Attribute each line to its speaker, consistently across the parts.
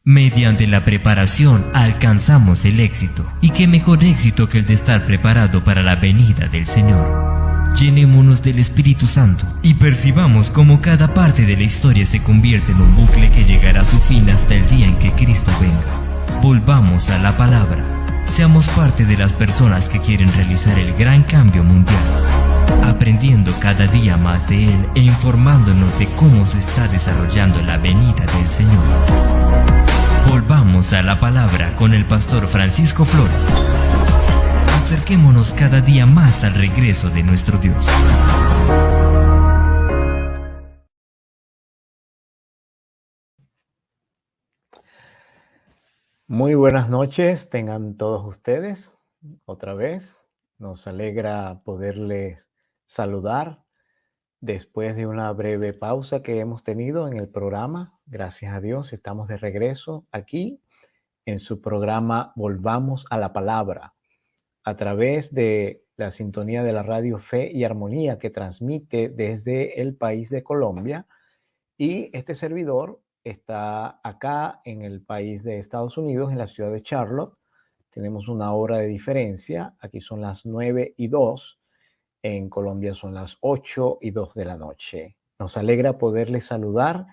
Speaker 1: Mediante la preparación alcanzamos el éxito. ¿Y qué mejor éxito que el de estar preparado para la venida del Señor? Llenémonos del Espíritu Santo y percibamos cómo cada parte de la historia se convierte en un bucle que llegará a su fin hasta el día en que Cristo venga. Volvamos a la palabra. Seamos parte de las personas que quieren realizar el gran cambio mundial, aprendiendo cada día más de Él e informándonos de cómo se está desarrollando la venida del Señor. Volvamos a la palabra con el pastor Francisco Flores. Acerquémonos cada día más al regreso de nuestro Dios.
Speaker 2: Muy buenas noches, tengan todos ustedes. Otra vez, nos alegra poderles saludar después de una breve pausa que hemos tenido en el programa. Gracias a Dios, estamos de regreso aquí en su programa Volvamos a la Palabra, a través de la sintonía de la radio Fe y Armonía que transmite desde el país de Colombia. Y este servidor está acá en el país de Estados Unidos, en la ciudad de Charlotte. Tenemos una hora de diferencia. Aquí son las 9:02. En Colombia son las 8:02 de la noche. Nos alegra poderles saludar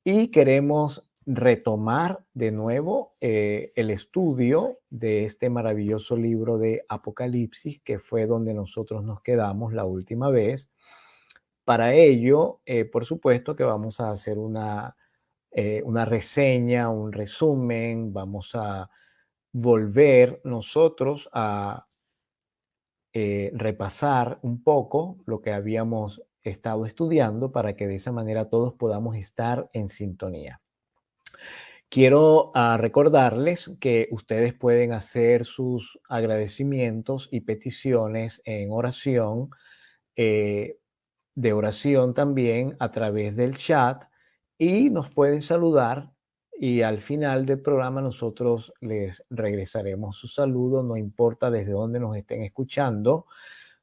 Speaker 2: y queremos retomar de nuevo el estudio de este maravilloso libro de Apocalipsis, que fue donde nosotros nos quedamos la última vez. Para ello, por supuesto que vamos a hacer una reseña, un resumen, vamos a volver nosotros a repasar un poco lo que habíamos estado estudiando para que de esa manera todos podamos estar en sintonía. Quiero recordarles que ustedes pueden hacer sus agradecimientos y peticiones en oración, de oración también a través del chat, y nos pueden saludar y al final del programa nosotros les regresaremos su saludo, no importa desde dónde nos estén escuchando.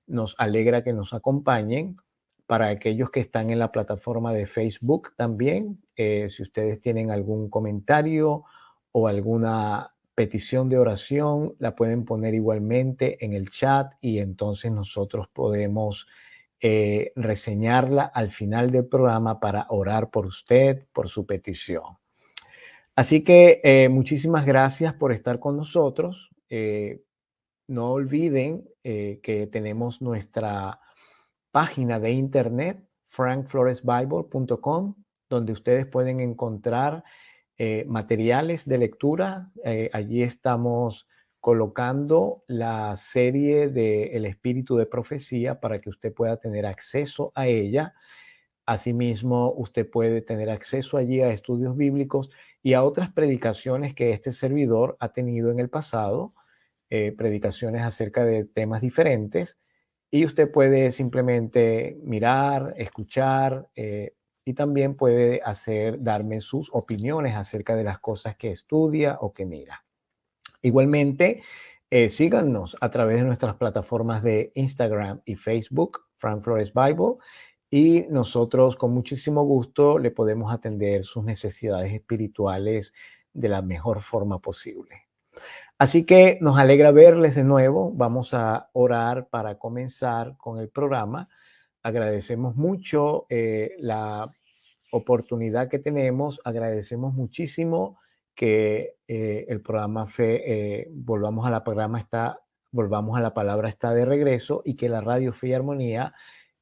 Speaker 2: Nos alegra que nos acompañen. Para aquellos que están en la plataforma de Facebook también, si ustedes tienen algún comentario o alguna petición de oración, la pueden poner igualmente en el chat y entonces nosotros podemos reseñarla al final del programa para orar por usted, por su petición. Así que muchísimas gracias por estar con nosotros. No olviden que tenemos nuestra página de internet, frankfloresbible.com, donde ustedes pueden encontrar materiales de lectura. Allí estamos colocando la serie de El Espíritu de Profecía para que usted pueda tener acceso a ella. Asimismo, usted puede tener acceso allí a estudios bíblicos y a otras predicaciones que este servidor ha tenido en el pasado, predicaciones acerca de temas diferentes, y usted puede simplemente mirar, escuchar, y también puede darme sus opiniones acerca de las cosas que estudia o que mira. Igualmente, síganos a través de nuestras plataformas de Instagram y Facebook, Frank Flores Bible, y nosotros con muchísimo gusto le podemos atender sus necesidades espirituales de la mejor forma posible. Así que nos alegra verles de nuevo. Vamos a orar para comenzar con el programa. Agradecemos mucho la oportunidad que tenemos. Agradecemos muchísimo que el programa Volvamos a la Palabra está de regreso y que la radio Fe y Armonía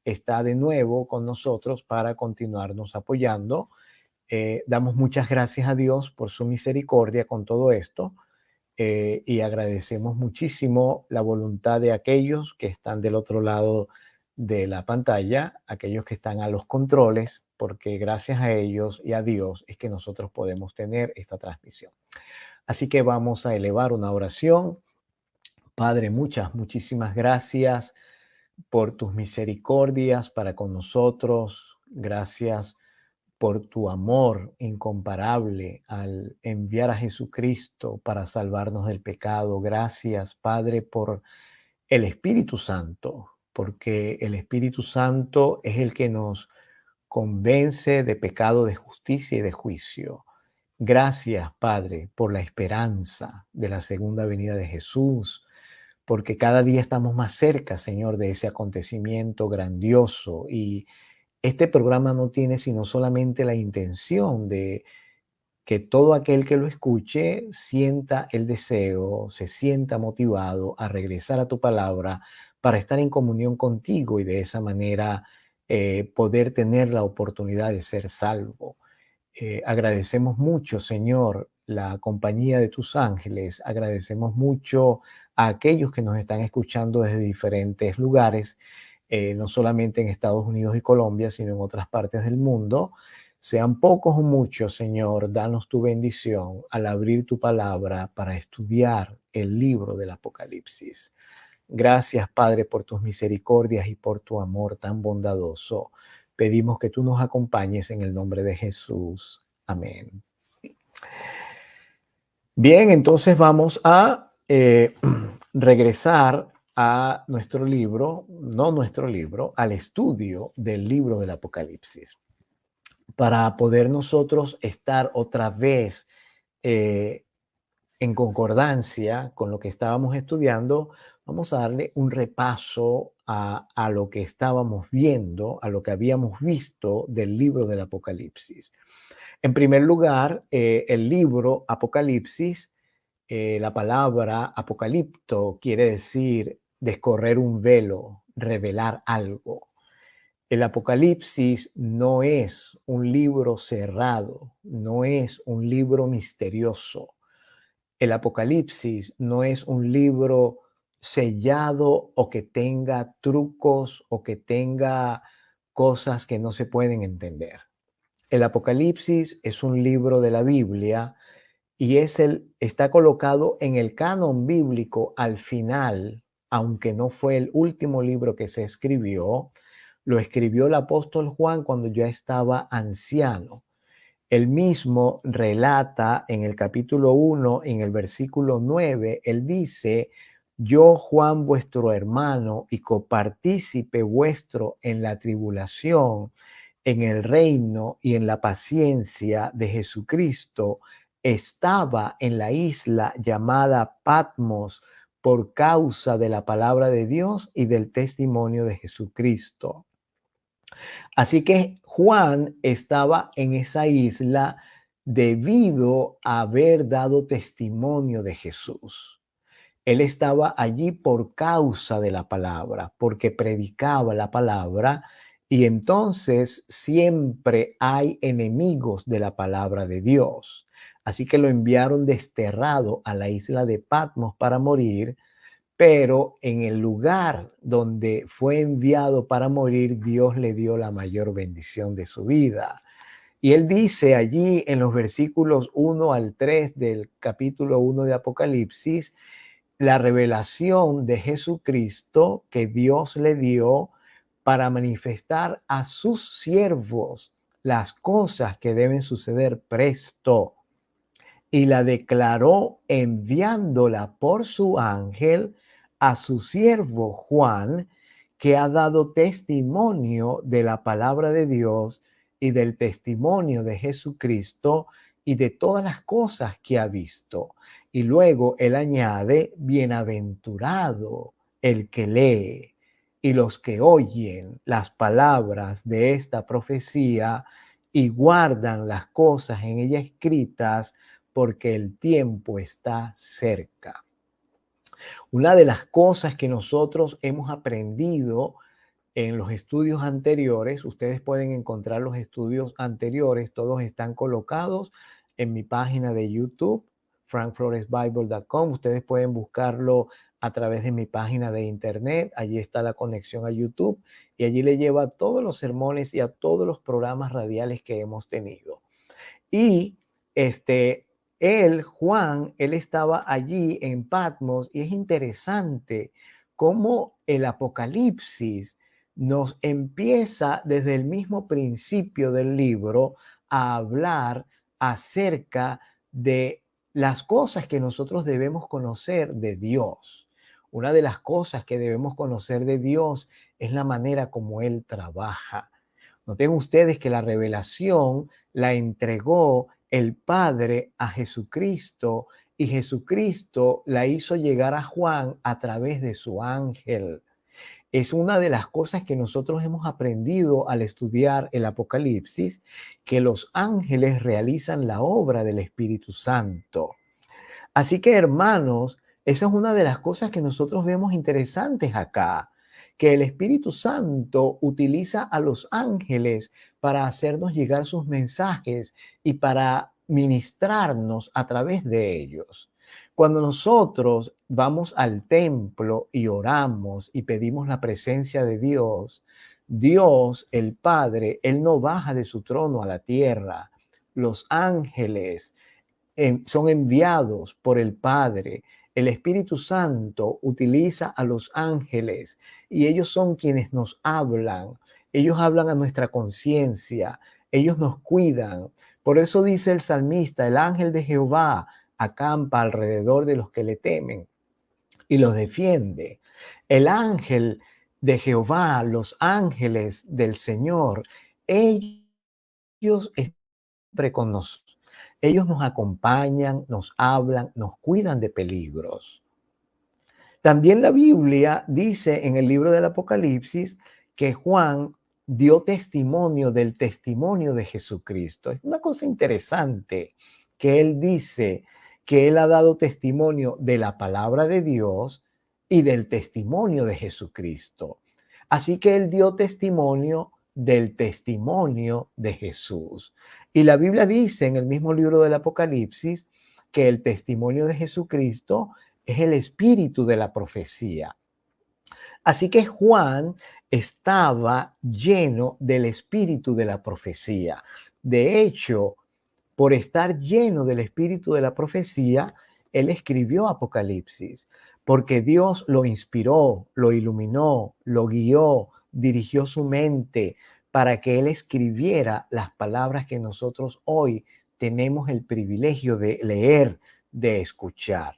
Speaker 2: está de nuevo con nosotros para continuarnos apoyando. Damos muchas gracias a Dios por su misericordia con todo esto. Y agradecemos muchísimo la voluntad de aquellos que están del otro lado de la pantalla, aquellos que están a los controles, porque gracias a ellos y a Dios es que nosotros podemos tener esta transmisión. Así que vamos a elevar una oración. Padre, muchísimas gracias por tus misericordias para con nosotros. Gracias por tu amor incomparable al enviar a Jesucristo para salvarnos del pecado. Gracias, Padre, por el Espíritu Santo, porque el Espíritu Santo es el que nos convence de pecado, de justicia y de juicio. Gracias, Padre, por la esperanza de la segunda venida de Jesús, porque cada día estamos más cerca, Señor, de ese acontecimiento grandioso. Y este programa no tiene sino solamente la intención de que todo aquel que lo escuche sienta el deseo, se sienta motivado a regresar a tu palabra para estar en comunión contigo y de esa manera poder tener la oportunidad de ser salvo. Agradecemos mucho, Señor, la compañía de tus ángeles. Agradecemos mucho a aquellos que nos están escuchando desde diferentes lugares, no solamente en Estados Unidos y Colombia, sino en otras partes del mundo. Sean pocos o muchos, Señor, danos tu bendición al abrir tu palabra para estudiar el libro del Apocalipsis. Gracias, Padre, por tus misericordias y por tu amor tan bondadoso. Pedimos que tú nos acompañes en el nombre de Jesús. Amén. Bien, entonces vamos a regresar a nuestro libro, no nuestro libro, al estudio del libro del Apocalipsis, para poder nosotros estar otra vez en concordancia con lo que estábamos estudiando. Vamos a darle un repaso a lo que estábamos viendo, a lo que habíamos visto del libro del Apocalipsis. En primer lugar, el libro Apocalipsis, la palabra apocalipto quiere decir descorrer un velo, revelar algo. El Apocalipsis no es un libro cerrado, no es un libro misterioso. El Apocalipsis no es un libro sellado o que tenga trucos o que tenga cosas que no se pueden entender. El Apocalipsis es un libro de la Biblia y está colocado en el canon bíblico al final, aunque no fue el último libro que se escribió. Lo escribió el apóstol Juan cuando ya estaba anciano. Él mismo relata en el capítulo 1, en el versículo 9, él dice: yo, Juan, vuestro hermano y copartícipe vuestro en la tribulación, en el reino y en la paciencia de Jesucristo, estaba en la isla llamada Patmos por causa de la palabra de Dios y del testimonio de Jesucristo. Así que Juan estaba en esa isla debido a haber dado testimonio de Jesús. Él estaba allí por causa de la palabra, porque predicaba la palabra, y entonces siempre hay enemigos de la palabra de Dios. Así que lo enviaron desterrado a la isla de Patmos para morir, pero en el lugar donde fue enviado para morir, Dios le dio la mayor bendición de su vida. Y él dice allí en los versículos 1 al 3 del capítulo 1 de Apocalipsis, la revelación de Jesucristo que Dios le dio para manifestar a sus siervos las cosas que deben suceder presto. Y la declaró enviándola por su ángel a su siervo Juan, que ha dado testimonio de la palabra de Dios y del testimonio de Jesucristo y de todas las cosas que ha visto. Y luego él añade: bienaventurado el que lee y los que oyen las palabras de esta profecía y guardan las cosas en ella escritas, porque el tiempo está cerca. Una de las cosas que nosotros hemos aprendido en los estudios anteriores, ustedes pueden encontrar los estudios anteriores, todos están colocados en mi página de YouTube, frankfloresbible.com. Ustedes pueden buscarlo a través de mi página de internet, allí está la conexión a YouTube y allí le lleva a todos los sermones y a todos los programas radiales que hemos tenido. Y Juan, él estaba allí en Patmos, y es interesante cómo el Apocalipsis nos empieza desde el mismo principio del libro a hablar acerca de las cosas que nosotros debemos conocer de Dios. Una de las cosas que debemos conocer de Dios es la manera como Él trabaja. Noten ustedes que la revelación la entregó el Padre a Jesucristo y Jesucristo la hizo llegar a Juan a través de su ángel. Es una de las cosas que nosotros hemos aprendido al estudiar el Apocalipsis, que los ángeles realizan la obra del Espíritu Santo. Así que, hermanos, esa es una de las cosas que nosotros vemos interesantes acá, que el Espíritu Santo utiliza a los ángeles para hacernos llegar sus mensajes y para ministrarnos a través de ellos. Cuando nosotros vamos al templo y oramos y pedimos la presencia de Dios, Dios, el Padre, Él no baja de su trono a la tierra. Los ángeles son enviados por el Padre. El Espíritu Santo utiliza a los ángeles y ellos son quienes nos hablan. Ellos hablan a nuestra conciencia. Ellos nos cuidan. Por eso dice el salmista, el ángel de Jehová acampa alrededor de los que le temen y los defiende. El ángel de Jehová, los ángeles del Señor, ellos están siempre con nosotros. Ellos nos acompañan, nos hablan, nos cuidan de peligros. También la Biblia dice en el libro del Apocalipsis que Juan dio testimonio del testimonio de Jesucristo. Es una cosa interesante que él dice que él ha dado testimonio de la palabra de Dios y del testimonio de Jesucristo. Así que él dio testimonio del testimonio de Jesús. Y la Biblia dice en el mismo libro del Apocalipsis que el testimonio de Jesucristo es el espíritu de la profecía. Así que Juan estaba lleno del espíritu de la profecía. De hecho, por estar lleno del espíritu de la profecía, él escribió Apocalipsis, porque Dios lo inspiró, lo iluminó, lo guió, dirigió su mente para que él escribiera las palabras que nosotros hoy tenemos el privilegio de leer, de escuchar.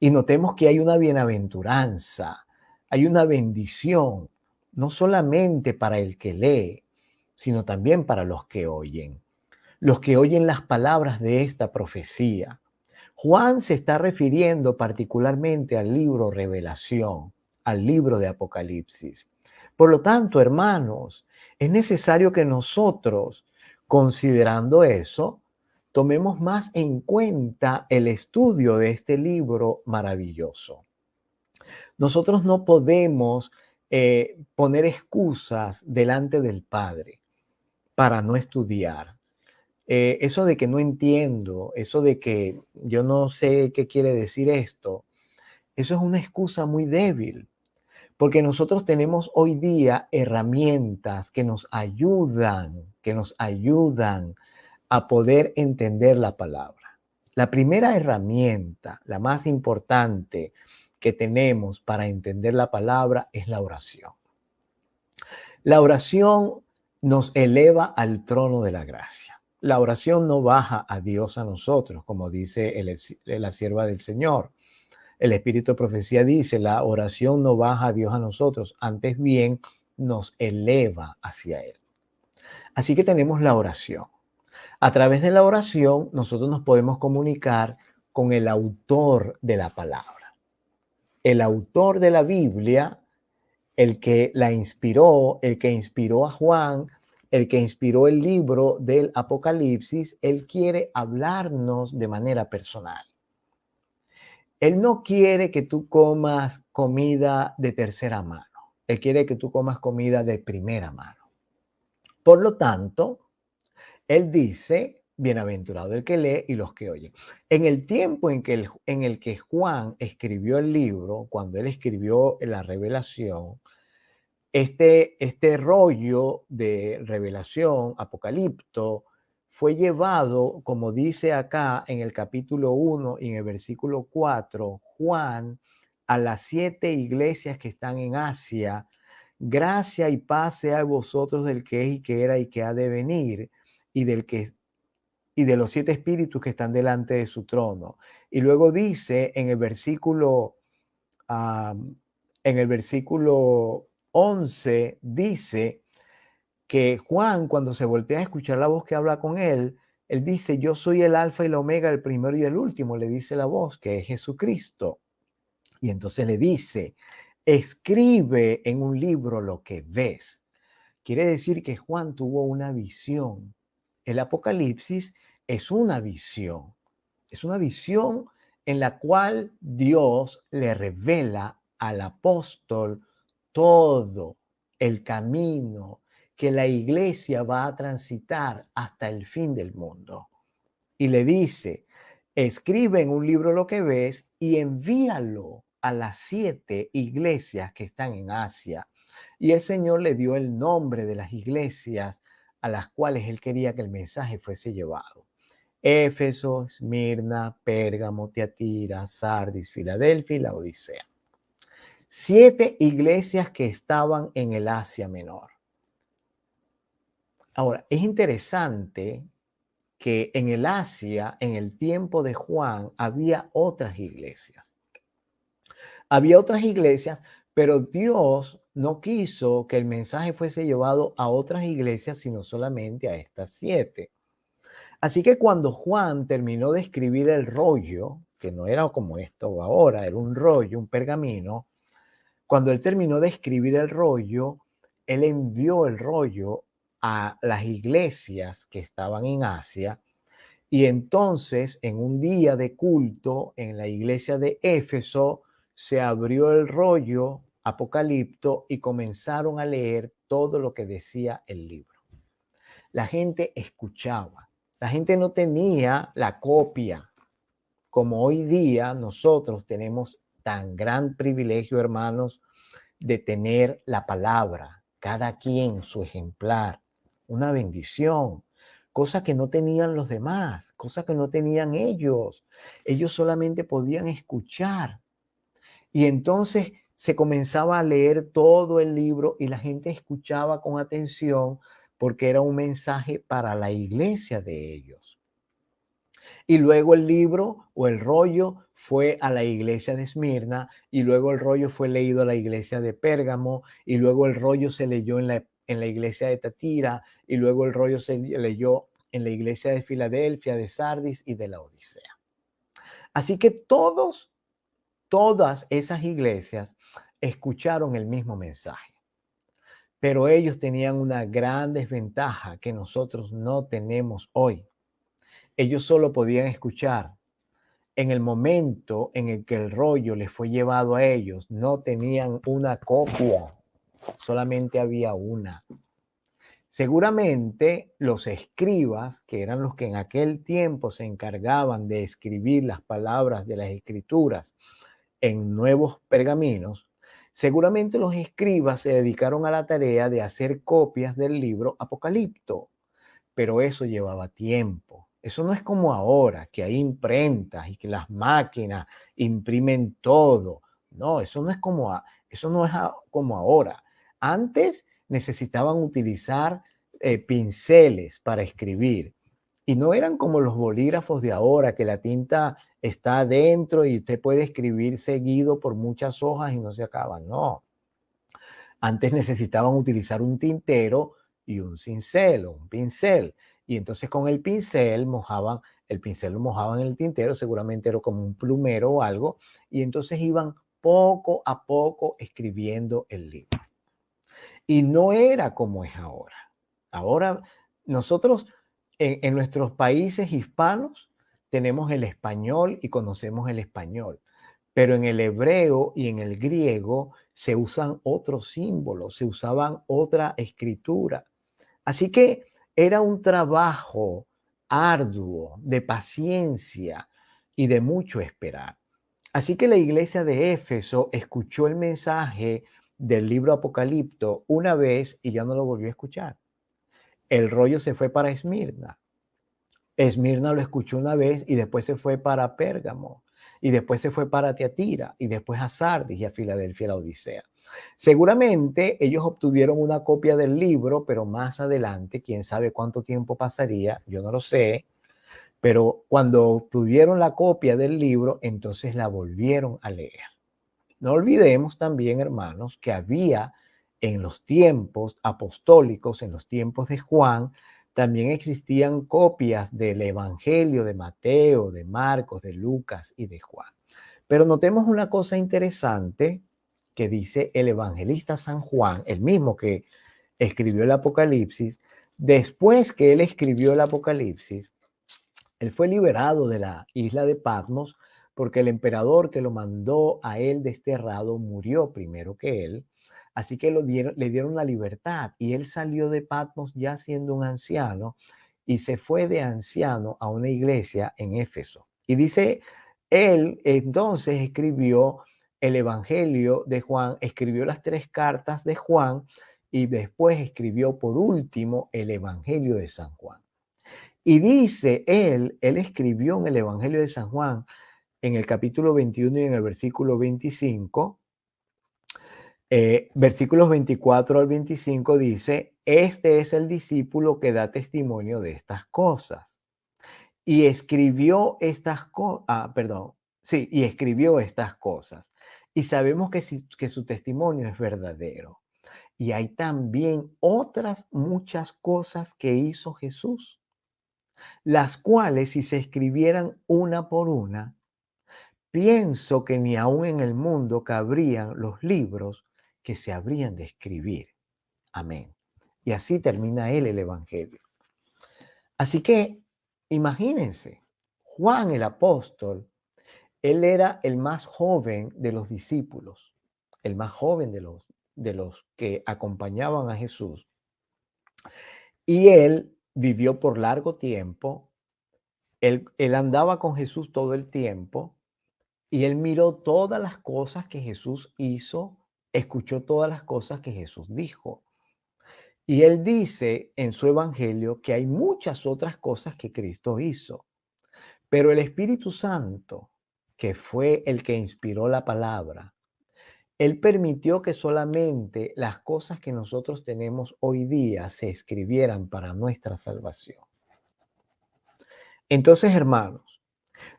Speaker 2: Y notemos que hay una bienaventuranza, hay una bendición, no solamente para el que lee, sino también para los que oyen las palabras de esta profecía. Juan se está refiriendo particularmente al libro Revelación, al libro de Apocalipsis. Por lo tanto, hermanos, es necesario que nosotros, considerando eso, tomemos más en cuenta el estudio de este libro maravilloso. Nosotros no podemos poner excusas delante del Padre para no estudiar. Eso de que no entiendo, eso de que yo no sé qué quiere decir esto, eso es una excusa muy débil, porque nosotros tenemos hoy día herramientas que nos ayudan a poder entender la palabra. La primera herramienta, la más importante que tenemos para entender la palabra es la oración. La oración nos eleva al trono de la gracia. La oración no baja a Dios a nosotros, como dice la sierva del Señor. El Espíritu de Profecía dice, la oración no baja a Dios a nosotros, antes bien nos eleva hacia Él. Así que tenemos la oración. A través de la oración nosotros nos podemos comunicar con el autor de la palabra. El autor de la Biblia, el que la inspiró, el que inspiró a Juan, el que inspiró el libro del Apocalipsis, él quiere hablarnos de manera personal. Él no quiere que tú comas comida de tercera mano. Él quiere que tú comas comida de primera mano. Por lo tanto, él dice, bienaventurado el que lee y los que oyen. En el tiempo en el que Juan escribió el libro, cuando él escribió la Revelación, este rollo de revelación, apocalipto, fue llevado, como dice acá en el capítulo 1 y en el versículo 4, Juan, a las 7 iglesias que están en Asia. Gracia y paz sea a vosotros del que es y que era y que ha de venir, y de los 7 espíritus que están delante de su trono. Y luego dice en el versículo 11, dice que Juan, cuando se voltea a escuchar la voz que habla con él, Él dice, yo soy el alfa y el omega, el primero y el último, le dice la voz, que es Jesucristo. Y entonces le dice, escribe en un libro lo que ves. Quiere decir que Juan tuvo una visión. El Apocalipsis es una visión. Es una visión en la cual Dios le revela al apóstol todo el camino que la iglesia va a transitar hasta el fin del mundo. Y le dice, escribe en un libro lo que ves y envíalo a las 7 iglesias que están en Asia. Y el Señor le dio el nombre de las iglesias a las cuales él quería que el mensaje fuese llevado. Éfeso, Esmirna, Pérgamo, Tiatira, Sardis, Filadelfia y Laodicea. 7 iglesias que estaban en el Asia Menor. Ahora, es interesante que en el Asia, en el tiempo de Juan, había otras iglesias. Había otras iglesias, pero Dios no quiso que el mensaje fuese llevado a otras iglesias, sino solamente a estas 7. Así que cuando Juan terminó de escribir el rollo, que no era como esto ahora, era un rollo, un pergamino, cuando él terminó de escribir el rollo, él envió el rollo a las iglesias que estaban en Asia. Y entonces, en un día de culto en la iglesia de Éfeso, se abrió el rollo Apocalipto y comenzaron a leer todo lo que decía el libro. La gente escuchaba. La gente no tenía la copia. Como hoy día nosotros tenemos tan gran privilegio, hermanos, de tener la palabra, cada quien su ejemplar, una bendición, cosa que no tenían los demás, cosa que no tenían ellos. Ellos solamente podían escuchar. Y entonces se comenzaba a leer todo el libro y la gente escuchaba con atención porque era un mensaje para la iglesia de ellos. Y luego el libro o el rollo fue a la iglesia de Esmirna y luego el rollo fue leído a la iglesia de Pérgamo y luego el rollo se leyó en la iglesia de Tiatira y luego el rollo se leyó en la iglesia de Filadelfia, de Sardis y de Laodicea. Así que todas esas iglesias escucharon el mismo mensaje, pero ellos tenían una gran desventaja que nosotros no tenemos hoy. Ellos solo podían escuchar. En el momento en el que el rollo les fue llevado a ellos, no tenían una copia, solamente había una. Seguramente los escribas, que eran los que en aquel tiempo se encargaban de escribir las palabras de las escrituras en nuevos pergaminos, seguramente los escribas se dedicaron a la tarea de hacer copias del libro Apocalipto, pero eso llevaba tiempo. Eso no es como ahora, que hay imprentas y que las máquinas imprimen todo. No, eso no es como ahora. Antes necesitaban utilizar pinceles para escribir y no eran como los bolígrafos de ahora, que la tinta está adentro y usted puede escribir seguido por muchas hojas y no se acaban. No. Antes necesitaban utilizar un tintero y un cincel o un pincel. Y entonces con el pincel lo mojaban en el tintero, seguramente era como un plumero o algo, y entonces iban poco a poco escribiendo el libro. Y no era como es ahora. Ahora nosotros en nuestros países hispanos tenemos el español y conocemos el español, pero en el hebreo y en el griego se usan otros símbolos, se usaban otra escritura. Así que era un trabajo arduo, de paciencia y de mucho esperar. Así que la iglesia de Éfeso escuchó el mensaje del libro Apocalipto una vez y ya no lo volvió a escuchar. El rollo se fue para Esmirna. Esmirna lo escuchó una vez y después se fue para Pérgamo y después se fue para Tiatira y después a Sardis y a Filadelfia, la Odisea. Seguramente ellos obtuvieron una copia del libro, pero más adelante, quién sabe cuánto tiempo pasaría, yo no lo sé, pero cuando obtuvieron la copia del libro, entonces la volvieron a leer. No olvidemos también, hermanos, que había en los tiempos apostólicos, en los tiempos de Juan, También existían copias del Evangelio de Mateo, de Marcos, de Lucas y de Juan. Pero notemos una cosa interesante que dice el evangelista San Juan, el mismo que escribió el Apocalipsis. Después que él escribió el Apocalipsis, él fue liberado de la isla de Patmos porque el emperador que lo mandó a él desterrado murió primero que él. Así que le dieron la libertad y él salió de Patmos ya siendo un anciano y se fue de anciano a una iglesia en Éfeso. Y dice, él entonces escribió el Evangelio de Juan, escribió las 3 cartas de Juan y después escribió por último el Evangelio de San Juan. Y dice él escribió en el Evangelio de San Juan, en el capítulo 21 y en el versículo 25, versículos 24 al 25 dice, este es el discípulo que da testimonio de estas cosas. Y escribió estas cosas, y escribió estas cosas. Y sabemos que su testimonio es verdadero. Y hay también otras muchas cosas que hizo Jesús, las cuales si se escribieran una por una, pienso que ni aún en el mundo cabrían los libros que se habrían de escribir. Amén. Y así termina él el Evangelio. Así que imagínense, Juan el apóstol, él era el más joven de los discípulos, el más joven de los que acompañaban a Jesús. Y él vivió por largo tiempo, él andaba con Jesús todo el tiempo y él miró todas las cosas que Jesús hizo, escuchó todas las cosas que Jesús dijo. Y él dice en su evangelio que hay muchas otras cosas que Cristo hizo, pero el Espíritu Santo, que fue el que inspiró la palabra, él permitió que solamente las cosas que nosotros tenemos hoy día se escribieran para nuestra salvación. Entonces, hermanos,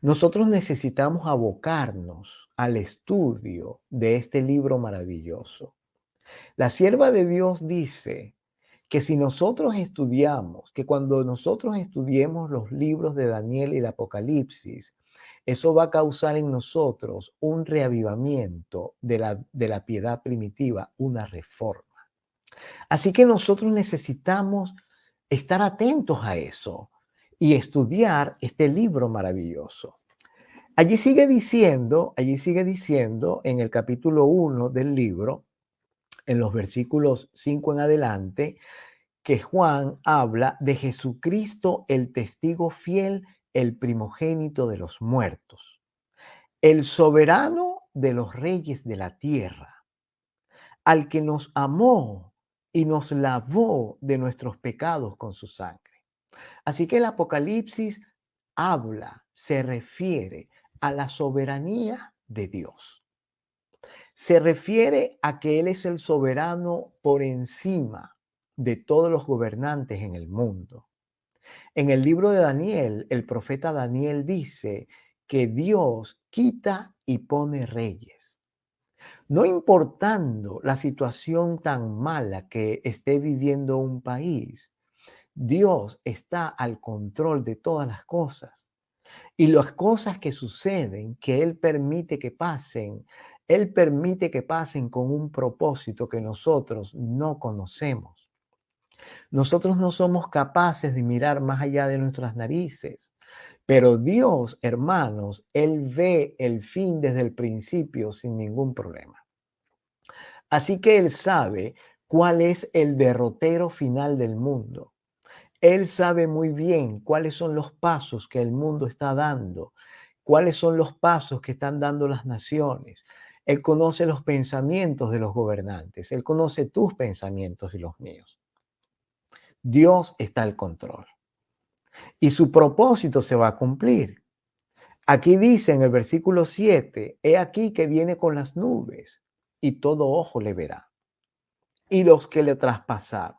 Speaker 2: nosotros necesitamos abocarnos al estudio de este libro maravilloso. La sierva de Dios dice que si nosotros estudiamos, que cuando nosotros estudiemos los libros de Daniel y el Apocalipsis, eso va a causar en nosotros un reavivamiento de la piedad primitiva, una reforma. Así que nosotros necesitamos estar atentos a eso y estudiar este libro maravilloso. Allí sigue diciendo en el capítulo 1 del libro, en los versículos 5 en adelante, que Juan habla de Jesucristo, el testigo fiel, el primogénito de los muertos, el soberano de los reyes de la tierra, al que nos amó y nos lavó de nuestros pecados con su sangre. Así que el Apocalipsis habla, se refiere a la soberanía de Dios. Se refiere a que Él es el soberano por encima de todos los gobernantes en el mundo. En el libro de Daniel, el profeta Daniel dice que Dios quita y pone reyes. No importando la situación tan mala que esté viviendo un país, Dios está al control de todas las cosas. Y las cosas que suceden, que Él permite que pasen, Él permite que pasen con un propósito que nosotros no conocemos. Nosotros no somos capaces de mirar más allá de nuestras narices. Pero Dios, hermanos, Él ve el fin desde el principio sin ningún problema. Así que Él sabe cuál es el derrotero final del mundo. Él sabe muy bien cuáles son los pasos que el mundo está dando, cuáles son los pasos que están dando las naciones. Él conoce los pensamientos de los gobernantes. Él conoce tus pensamientos y los míos. Dios está al control. Y su propósito se va a cumplir. Aquí dice en el versículo 7, he aquí que viene con las nubes y todo ojo le verá. Y los que le traspasaron.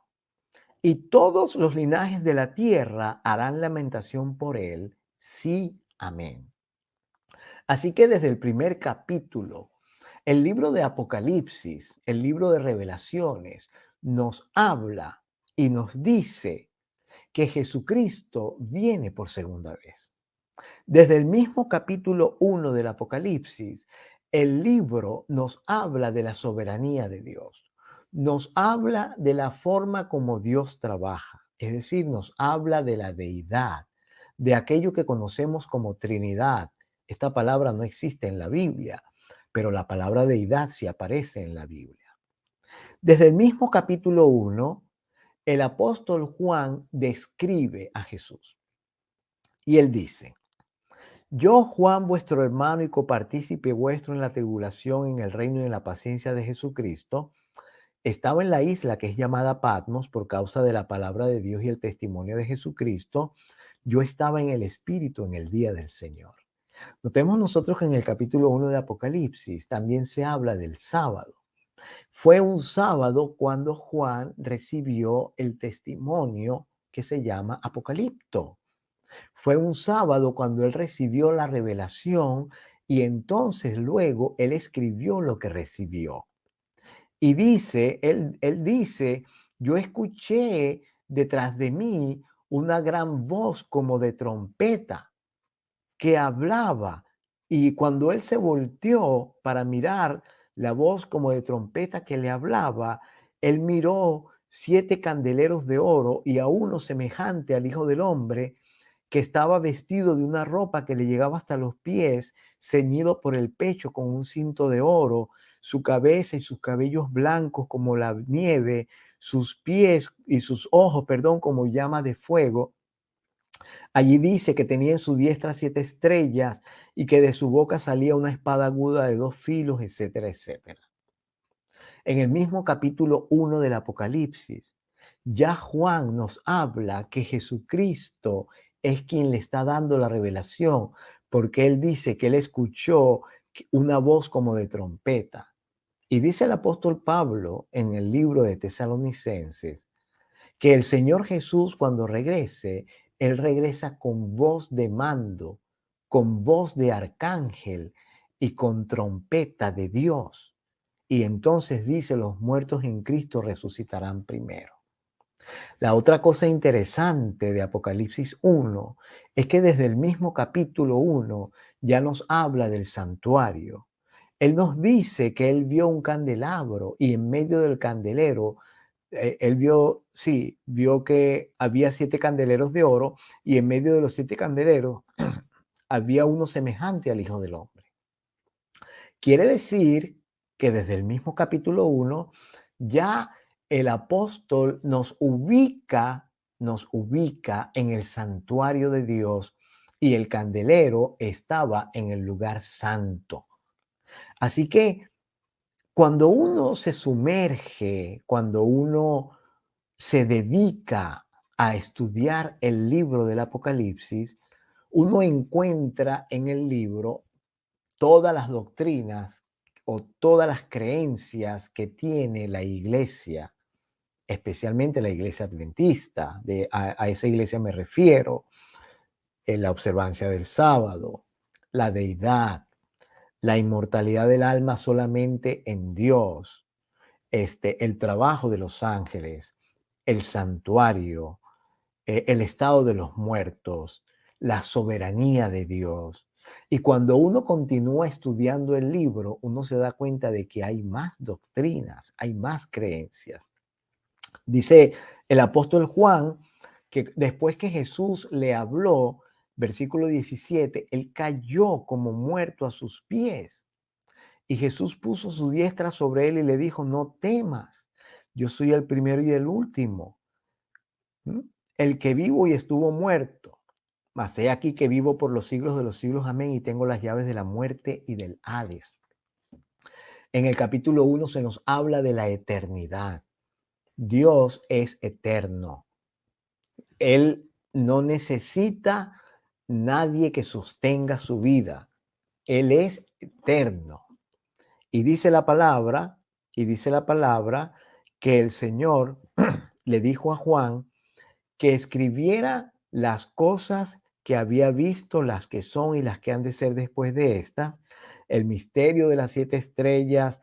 Speaker 2: Y todos los linajes de la tierra harán lamentación por él. Sí, amén. Así que desde el primer capítulo, el libro de Apocalipsis, el libro de Revelaciones, nos habla y nos dice que Jesucristo viene por segunda vez. Desde el mismo capítulo 1 del Apocalipsis, el libro nos habla de la soberanía de Dios, nos habla de la forma como Dios trabaja, es decir, nos habla de la deidad, de aquello que conocemos como Trinidad. Esta palabra no existe en la Biblia, pero la palabra deidad sí aparece en la Biblia. Desde el mismo capítulo 1, el apóstol Juan describe a Jesús y él dice: yo, Juan, vuestro hermano y copartícipe vuestro en la tribulación, en el reino y en la paciencia de Jesucristo, estaba en la isla que es llamada Patmos por causa de la palabra de Dios y el testimonio de Jesucristo. Yo estaba en el Espíritu en el día del Señor. Notemos nosotros que en el capítulo 1 de Apocalipsis también se habla del sábado. Fue un sábado cuando Juan recibió el testimonio que se llama Apocalipto. Fue un sábado cuando él recibió la revelación y entonces luego él escribió lo que recibió. Y dice, él dice, yo escuché detrás de mí una gran voz como de trompeta que hablaba. Y cuando él se volteó para mirar la voz como de trompeta que le hablaba, él miró 7 candeleros de oro y a uno semejante al Hijo del Hombre, que estaba vestido de una ropa que le llegaba hasta los pies, ceñido por el pecho con un cinto de oro, su cabeza y sus cabellos blancos como la nieve, sus pies y sus ojos, perdón, como llama de fuego. Allí dice que tenía en su diestra 7 estrellas y que de su boca salía una espada aguda de 2 filos, etcétera, etcétera. En el mismo capítulo 1 del Apocalipsis, ya Juan nos habla que Jesucristo es quien le está dando la revelación, porque él dice que él escuchó una voz como de trompeta. Y dice el apóstol Pablo en el libro de Tesalonicenses que el Señor Jesús cuando regrese, él regresa con voz de mando, con voz de arcángel y con trompeta de Dios. Y entonces dice, los muertos en Cristo resucitarán primero. La otra cosa interesante de Apocalipsis 1 es que desde el mismo capítulo 1 ya nos habla del santuario. Él nos dice que él vio un candelabro y en medio del candelero, él vio, sí, vio que había 7 candeleros de oro y en medio de los 7 candeleros había uno semejante al Hijo del Hombre. Quiere decir que desde el mismo capítulo 1 ya el apóstol nos ubica en el santuario de Dios y el candelero estaba en el lugar santo. Así que cuando uno se sumerge, cuando uno se dedica a estudiar el libro del Apocalipsis, uno encuentra en el libro todas las doctrinas o todas las creencias que tiene la iglesia, especialmente la iglesia adventista, a esa iglesia me refiero, en la observancia del sábado, la deidad, la inmortalidad del alma solamente en Dios, el trabajo de los ángeles, el santuario, el estado de los muertos, la soberanía de Dios. Y cuando uno continúa estudiando el libro, uno se da cuenta de que hay más doctrinas, hay más creencias. Dice el apóstol Juan que después que Jesús le habló, versículo 17, él cayó como muerto a sus pies. Y Jesús puso su diestra sobre él y le dijo, no temas, yo soy el primero y el último, el que vivo y estuvo muerto. Mas he aquí que vivo por los siglos de los siglos, amén, y tengo las llaves de la muerte y del Hades. En el capítulo 1 se nos habla de la eternidad. Dios es eterno. Él no necesita nadie que sostenga su vida. Él es eterno. Y dice la palabra, que el Señor le dijo a Juan que escribiera las cosas que había visto, las que son y las que han de ser después de estas, el misterio de las 7 estrellas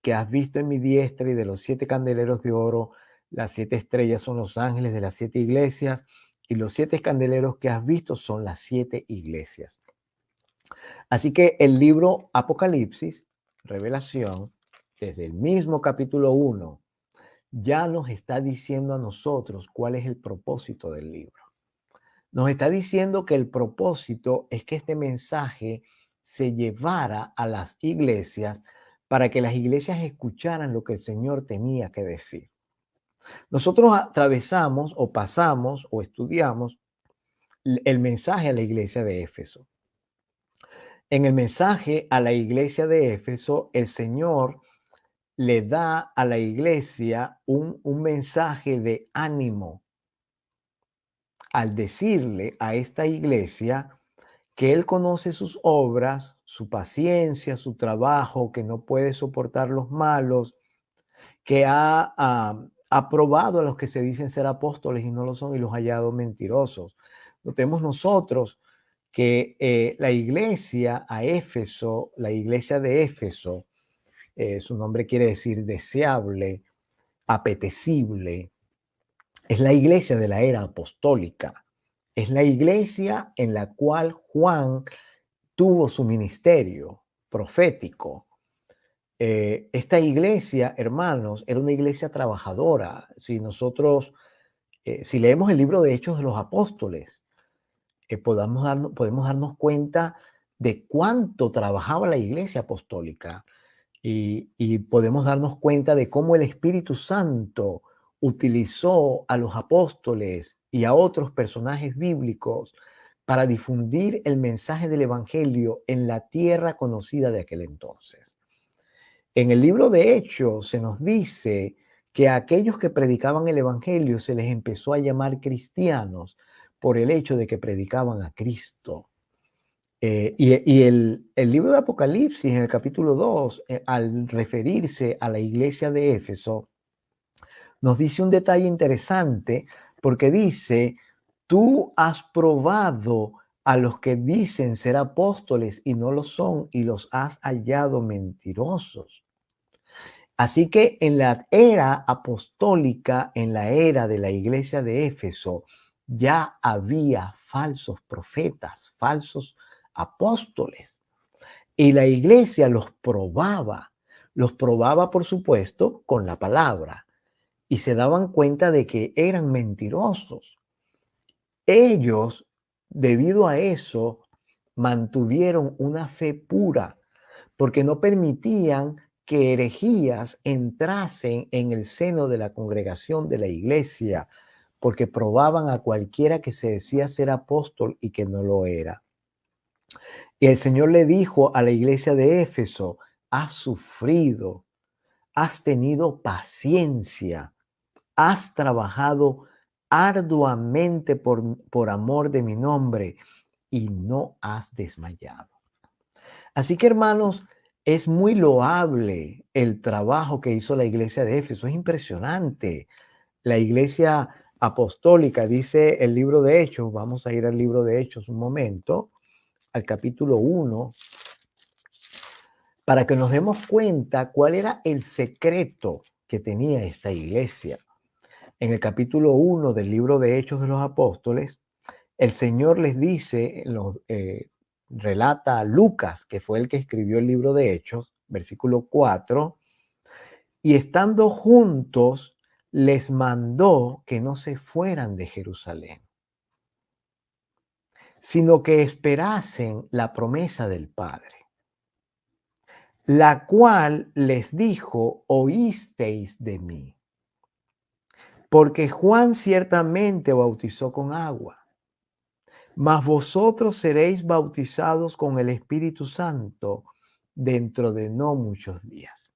Speaker 2: que has visto en mi diestra y de los 7 candeleros de oro, Las 7 estrellas son los ángeles de las 7 iglesias y los 7 candeleros que has visto son las 7 iglesias. Así que el libro Apocalipsis, Revelación, desde el mismo capítulo 1, ya nos está diciendo a nosotros cuál es el propósito del libro. Nos está diciendo que el propósito es que este mensaje se llevara a las iglesias para que las iglesias escucharan lo que el Señor tenía que decir. Nosotros atravesamos o pasamos o estudiamos el mensaje a la iglesia de Éfeso. En el mensaje a la iglesia de Éfeso, el Señor le da a la iglesia un mensaje de ánimo al decirle a esta iglesia que Él conoce sus obras, su paciencia, su trabajo, que no puede soportar los malos, que ha aprobado a los que se dicen ser apóstoles y no lo son y los ha hallado mentirosos. Notemos nosotros que la iglesia a Éfeso, la iglesia de Éfeso, su nombre quiere decir deseable, apetecible, es la iglesia de la era apostólica. Es la iglesia en la cual Juan tuvo su ministerio profético. Esta iglesia, hermanos, era una iglesia trabajadora. Si nosotros, si leemos el libro de Hechos de los Apóstoles, podemos darnos cuenta de cuánto trabajaba la iglesia apostólica y podemos darnos cuenta de cómo el Espíritu Santo utilizó a los apóstoles y a otros personajes bíblicos para difundir el mensaje del Evangelio en la tierra conocida de aquel entonces. En el libro de Hechos se nos dice que a aquellos que predicaban el Evangelio se les empezó a llamar cristianos por el hecho de que predicaban a Cristo. Y el libro de Apocalipsis, en el capítulo 2, al referirse a la iglesia de Éfeso, nos dice un detalle interesante porque dice, tú has probado a los que dicen ser apóstoles y no lo son y los has hallado mentirosos. Así que en la era apostólica, en la era de la iglesia de Éfeso, ya había falsos profetas, falsos apóstoles. Y la iglesia los probaba por supuesto con la palabra y se daban cuenta de que eran mentirosos. Ellos, debido a eso, mantuvieron una fe pura porque no permitían que herejías entrasen en el seno de la congregación de la iglesia, porque probaban a cualquiera que se decía ser apóstol y que no lo era. Y el Señor le dijo a la iglesia de Éfeso, has sufrido, has tenido paciencia, has trabajado arduamente por amor de mi nombre y no has desmayado. Así que, hermanos, es muy loable el trabajo que hizo la iglesia de Éfeso. Es impresionante. La iglesia apostólica, dice el libro de Hechos, vamos a ir al libro de Hechos un momento, al capítulo 1, para que nos demos cuenta cuál era el secreto que tenía esta iglesia. En el capítulo 1 del libro de Hechos de los Apóstoles, el Señor les dice, relata a Lucas, que fue el que escribió el libro de Hechos, versículo 4, y estando juntos, les mandó que no se fueran de Jerusalén, sino que esperasen la promesa del Padre, la cual les dijo, oísteis de mí. Porque Juan ciertamente bautizó con agua, mas vosotros seréis bautizados con el Espíritu Santo dentro de no muchos días.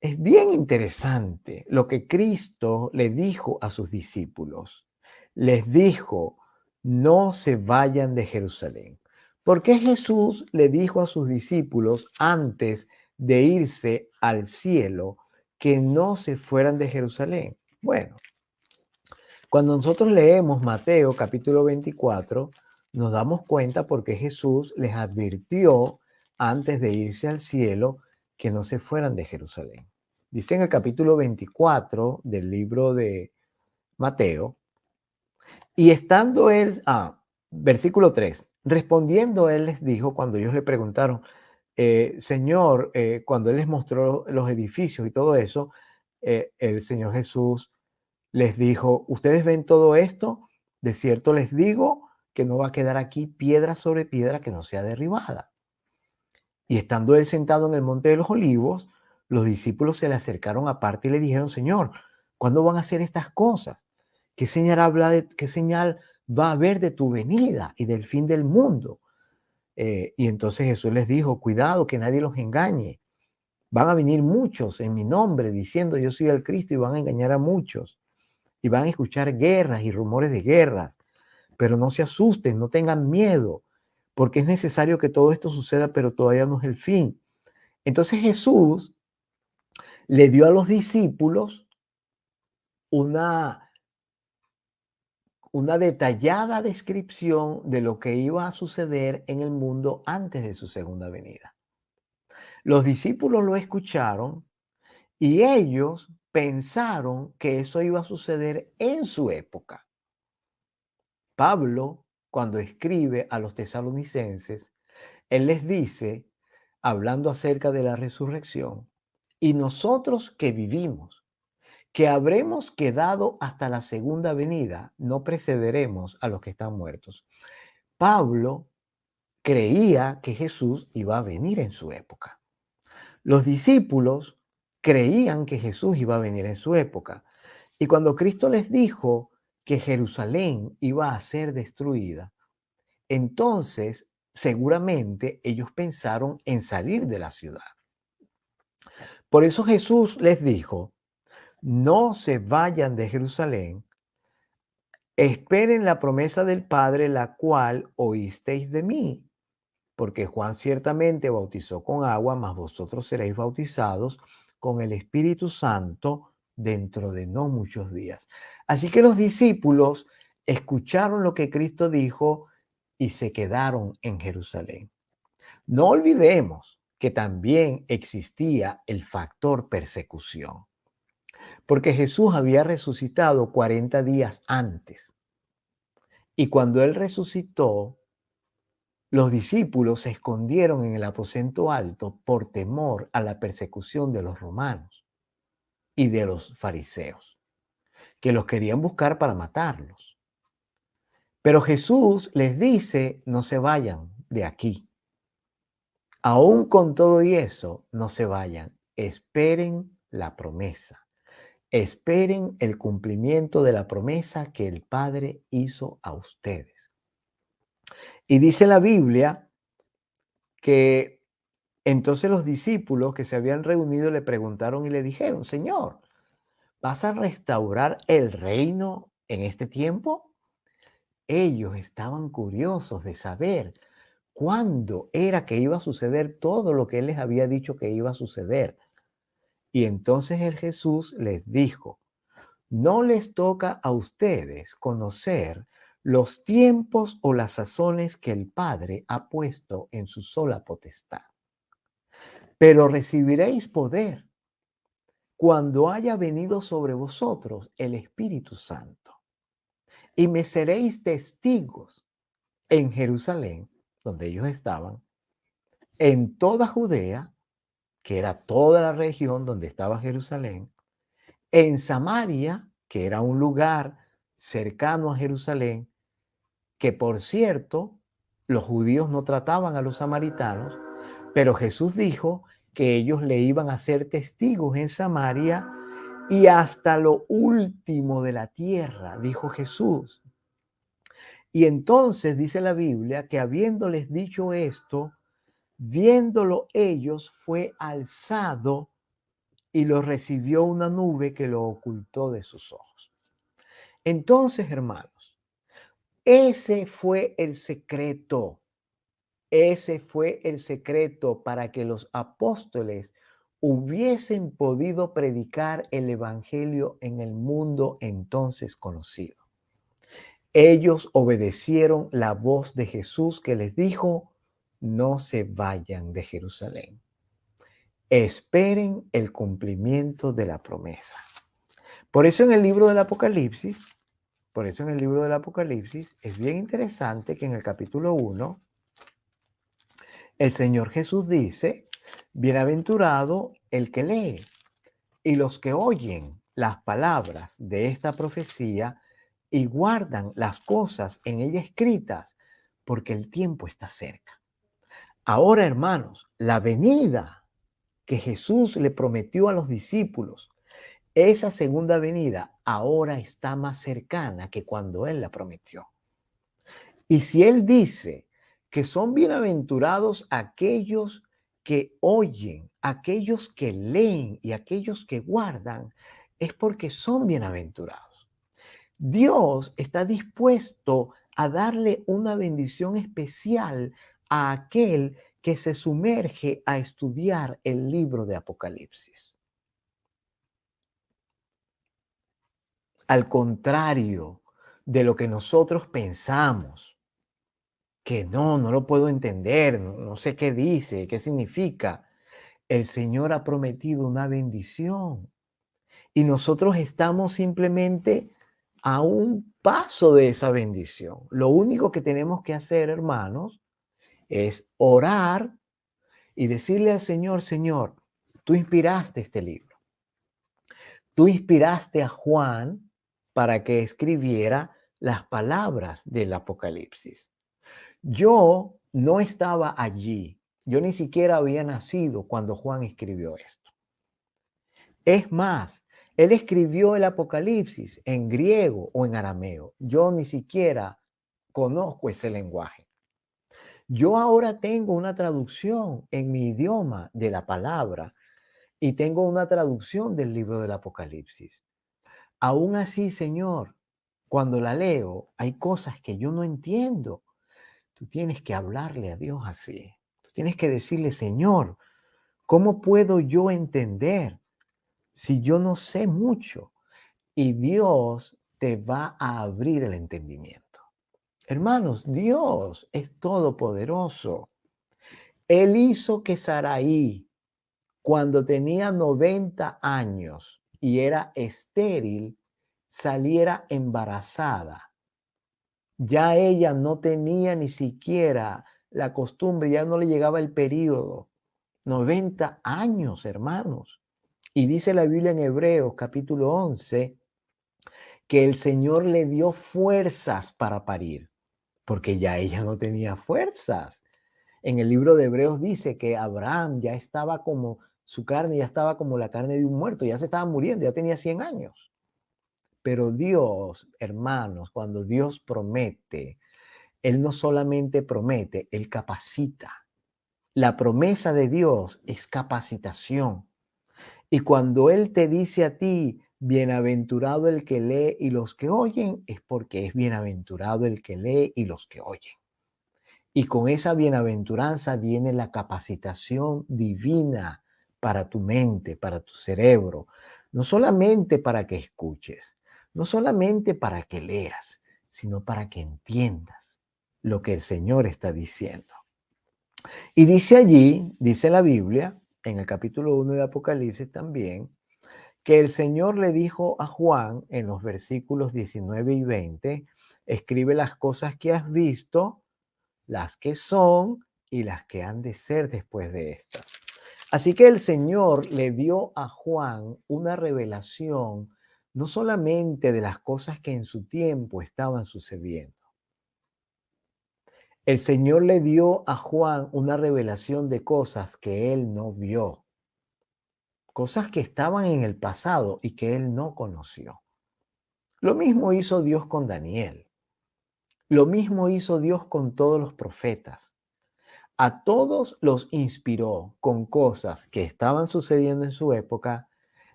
Speaker 2: Es bien interesante lo que Cristo le dijo a sus discípulos. Les dijo, no se vayan de Jerusalén. ¿Por qué Jesús le dijo a sus discípulos antes de irse al cielo que no se fueran de Jerusalén? Bueno, cuando nosotros leemos Mateo capítulo 24, nos damos cuenta porque Jesús les advirtió antes de irse al cielo que no se fueran de Jerusalén. Dice en el capítulo 24 del libro de Mateo, y estando él, versículo 3, respondiendo él les dijo, cuando ellos le preguntaron, Señor, cuando él les mostró los edificios y todo eso, el Señor Jesús les dijo, ¿ustedes ven todo esto? De cierto les digo que no va a quedar aquí piedra sobre piedra que no sea derribada. Y estando él sentado en el monte de los olivos, los discípulos se le acercaron aparte y le dijeron, Señor, ¿cuándo van a hacer estas cosas? ¿Qué señal va a haber de tu venida y del fin del mundo? Y entonces Jesús les dijo, cuidado que nadie los engañe. Van a venir muchos en mi nombre diciendo yo soy el Cristo y van a engañar a muchos. Y van a escuchar guerras y rumores de guerras. Pero no se asusten, no tengan miedo, porque es necesario que todo esto suceda, pero todavía no es el fin. Entonces Jesús le dio a los discípulos una detallada descripción de lo que iba a suceder en el mundo antes de su segunda venida. Los discípulos lo escucharon y ellos pensaron que eso iba a suceder en su época. Pablo, cuando escribe a los tesalonicenses, él les dice, hablando acerca de la resurrección, y nosotros que vivimos, que habremos quedado hasta la segunda venida, no precederemos a los que están muertos. Pablo creía que Jesús iba a venir en su época. Los discípulos creían que Jesús iba a venir en su época. Y cuando Cristo les dijo que Jerusalén iba a ser destruida, entonces seguramente ellos pensaron en salir de la ciudad. Por eso Jesús les dijo, no se vayan de Jerusalén, esperen la promesa del Padre, la cual oísteis de mí. Porque Juan ciertamente bautizó con agua, mas vosotros seréis bautizados con el Espíritu Santo dentro de no muchos días. Así que los discípulos escucharon lo que Cristo dijo y se quedaron en Jerusalén. No olvidemos que también existía el factor persecución, porque Jesús había resucitado 40 días antes. Y cuando Él resucitó, los discípulos se escondieron en el aposento alto por temor a la persecución de los romanos y de los fariseos, que los querían buscar para matarlos. Pero Jesús les dice, no se vayan de aquí. Aún con todo y eso, no se vayan. Esperen la promesa. Esperen el cumplimiento de la promesa que el Padre hizo a ustedes. Y dice la Biblia que entonces los discípulos que se habían reunido le preguntaron y le dijeron, Señor, ¿vas a restaurar el reino en este tiempo? Ellos estaban curiosos de saber cuándo era que iba a suceder todo lo que Él les había dicho que iba a suceder. Y entonces el Jesús les dijo, no les toca a ustedes conocer los tiempos o las sazones que el Padre ha puesto en su sola potestad. Pero recibiréis poder cuando haya venido sobre vosotros el Espíritu Santo. Y me seréis testigos en Jerusalén, donde ellos estaban, en toda Judea, que era toda la región donde estaba Jerusalén, en Samaria, que era un lugar cercano a Jerusalén, que por cierto, los judíos no trataban a los samaritanos, pero Jesús dijo que ellos le iban a ser testigos en Samaria y hasta lo último de la tierra, dijo Jesús. Y entonces dice la Biblia que habiéndoles dicho esto, viéndolo ellos, fue alzado y lo recibió una nube que lo ocultó de sus ojos. Entonces, hermanos, ese fue el secreto. Ese fue el secreto para que los apóstoles hubiesen podido predicar el evangelio en el mundo entonces conocido. Ellos obedecieron la voz de Jesús que les dijo, no se vayan de Jerusalén. esperen el cumplimiento de la promesa. Por eso en el libro del Apocalipsis, es bien interesante que en el capítulo 1, el Señor Jesús dice, bienaventurado el que lee y los que oyen las palabras de esta profecía y guardan las cosas en ella escritas, porque el tiempo está cerca. Ahora, hermanos, la venida que Jesús le prometió a los discípulos, esa segunda venida ahora está más cercana que cuando Él la prometió. Y si Él dice que son bienaventurados aquellos que oyen, aquellos que leen y aquellos que guardan, es porque son bienaventurados. Dios está dispuesto a darle una bendición especial a aquel que se sumerge a estudiar el libro de Apocalipsis. Al contrario de lo que nosotros pensamos, que no lo puedo entender, no sé qué dice, qué significa. El Señor ha prometido una bendición y nosotros estamos simplemente a un paso de esa bendición. Lo único que tenemos que hacer, hermanos, es orar y decirle al Señor, Señor, tú inspiraste este libro. Tú inspiraste a Juan para que escribiera las palabras del Apocalipsis. Yo no estaba allí. Yo ni siquiera había nacido cuando Juan escribió esto. Es más, él escribió el Apocalipsis en griego o en arameo. Yo ni siquiera conozco ese lenguaje. Yo ahora tengo una traducción en mi idioma de la palabra y tengo una traducción del libro del Apocalipsis. Aún así, Señor, cuando la leo, hay cosas que yo no entiendo. Tú tienes que hablarle a Dios así. Tú tienes que decirle, Señor, ¿cómo puedo yo entender si yo no sé mucho? Y Dios te va a abrir el entendimiento. Hermanos, Dios es todopoderoso. Él hizo que Saraí, cuando tenía 90 años y era estéril, saliera embarazada. Ya ella no tenía ni siquiera la costumbre, ya no le llegaba el periodo. 90 años, hermanos. Y dice la Biblia en Hebreos capítulo 11 que el Señor le dio fuerzas para parir, porque ya ella no tenía fuerzas. En el libro de Hebreos dice que Abraham ya estaba como, su carne ya estaba como la carne de un muerto, ya se estaba muriendo, ya tenía 100 años. Pero Dios, hermanos, cuando Dios promete, Él no solamente promete, Él capacita. La promesa de Dios es capacitación. Y cuando Él te dice a ti, bienaventurado el que lee y los que oyen, es porque es bienaventurado el que lee y los que oyen. Y con esa bienaventuranza viene la capacitación divina para tu mente, para tu cerebro. No solamente para que escuches, no solamente para que leas, sino para que entiendas lo que el Señor está diciendo. Y dice allí, dice la Biblia, en el capítulo 1 de Apocalipsis también, que el Señor le dijo a Juan en los versículos 19 y 20, escribe las cosas que has visto, las que son y las que han de ser después de estas. Así que el Señor le dio a Juan una revelación no solamente de las cosas que en su tiempo estaban sucediendo. El Señor le dio a Juan una revelación de cosas que él no vio, cosas que estaban en el pasado y que él no conoció. Lo mismo hizo Dios con Daniel. Lo mismo hizo Dios con todos los profetas. A todos los inspiró con cosas que estaban sucediendo en su época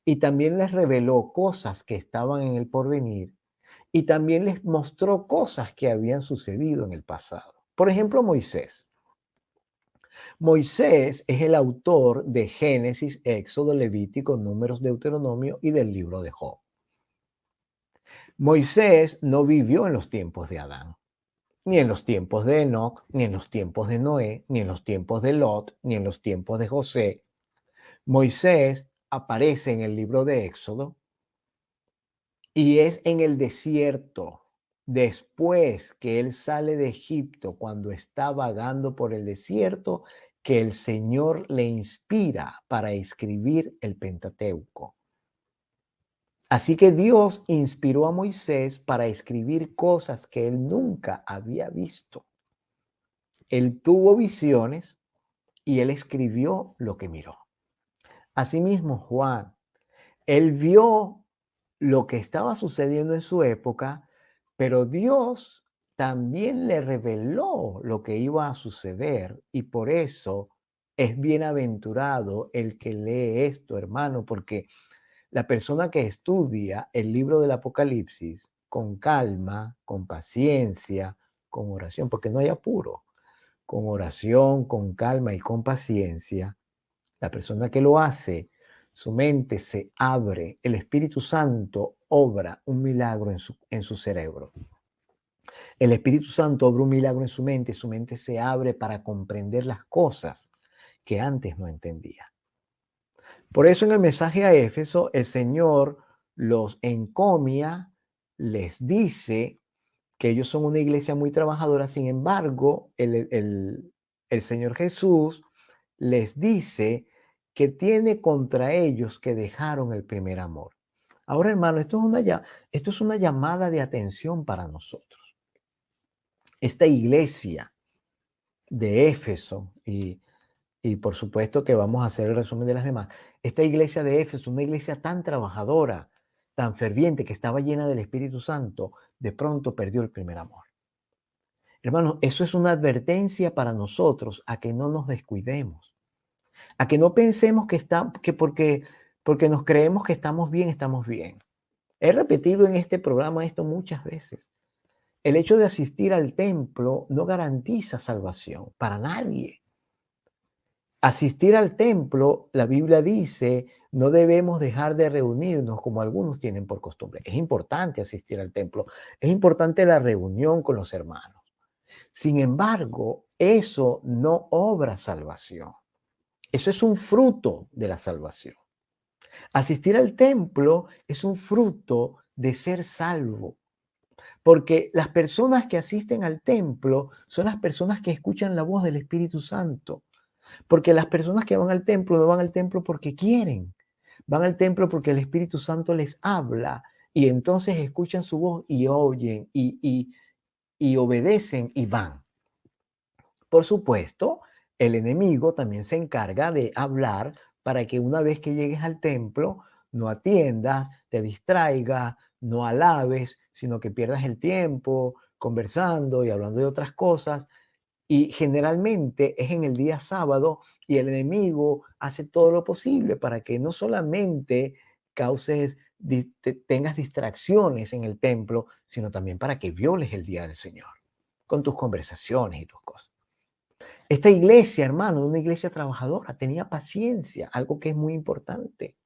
Speaker 2: y también les reveló cosas que estaban en el porvenir y también les mostró cosas que habían sucedido en el pasado. Por ejemplo, Moisés. Moisés es el autor de Génesis, Éxodo, Levítico, Números, Deuteronomio y del libro de Job. Moisés no vivió en los tiempos de Adán, ni en los tiempos de Enoc, ni en los tiempos de Noé, ni en los tiempos de Lot, ni en los tiempos de José. Moisés aparece en el libro de Éxodo y es en el desierto, después que él sale de Egipto, cuando está vagando por el desierto, que el Señor le inspira para escribir el Pentateuco. Así que Dios inspiró a Moisés para escribir cosas que él nunca había visto. Él tuvo visiones y él escribió lo que miró. Asimismo, Juan, él vio lo que estaba sucediendo en su época, pero Dios también le reveló lo que iba a suceder y por eso es bienaventurado el que lee esto, hermano, porque la persona que estudia el libro del Apocalipsis con calma, con paciencia, con oración, porque no hay apuro, con oración, con calma y con paciencia, la persona que lo hace, su mente se abre, el Espíritu Santo obra un milagro en su cerebro. El Espíritu Santo obra un milagro en su mente se abre para comprender las cosas que antes no entendía. Por eso en el mensaje a Éfeso, el Señor los encomia, les dice que ellos son una iglesia muy trabajadora, sin embargo, el Señor Jesús les dice que tiene contra ellos que dejaron el primer amor. Ahora, hermano, esto es una llamada de atención para nosotros. Esta iglesia de Éfeso, y por supuesto que vamos a hacer el resumen de las demás, esta iglesia de Éfeso, una iglesia tan trabajadora, tan ferviente, que estaba llena del Espíritu Santo, de pronto perdió el primer amor. Hermano, eso es una advertencia para nosotros a que no nos descuidemos, a que no pensemos que porque nos creemos que estamos bien, estamos bien. He repetido en este programa esto muchas veces. El hecho de asistir al templo no garantiza salvación para nadie. Asistir al templo, la Biblia dice, no debemos dejar de reunirnos como algunos tienen por costumbre. Es importante asistir al templo, es importante la reunión con los hermanos. Sin embargo, eso no obra salvación. Eso es un fruto de la salvación. Asistir al templo es un fruto de ser salvo. Porque las personas que asisten al templo son las personas que escuchan la voz del Espíritu Santo. Porque las personas que van al templo no van al templo porque quieren. Van al templo porque el Espíritu Santo les habla y entonces escuchan su voz y oyen y obedecen y van. Por supuesto, el enemigo también se encarga de hablar para que una vez que llegues al templo no atiendas, te distraigas, no alabes, sino que pierdas el tiempo conversando y hablando de otras cosas. Y generalmente es en el día sábado y el enemigo hace todo lo posible para que no solamente tengas distracciones en el templo, sino también para que violes el día del Señor con tus conversaciones y tus cosas. Esta iglesia, hermano, una iglesia trabajadora, tenía paciencia, algo que es muy importante.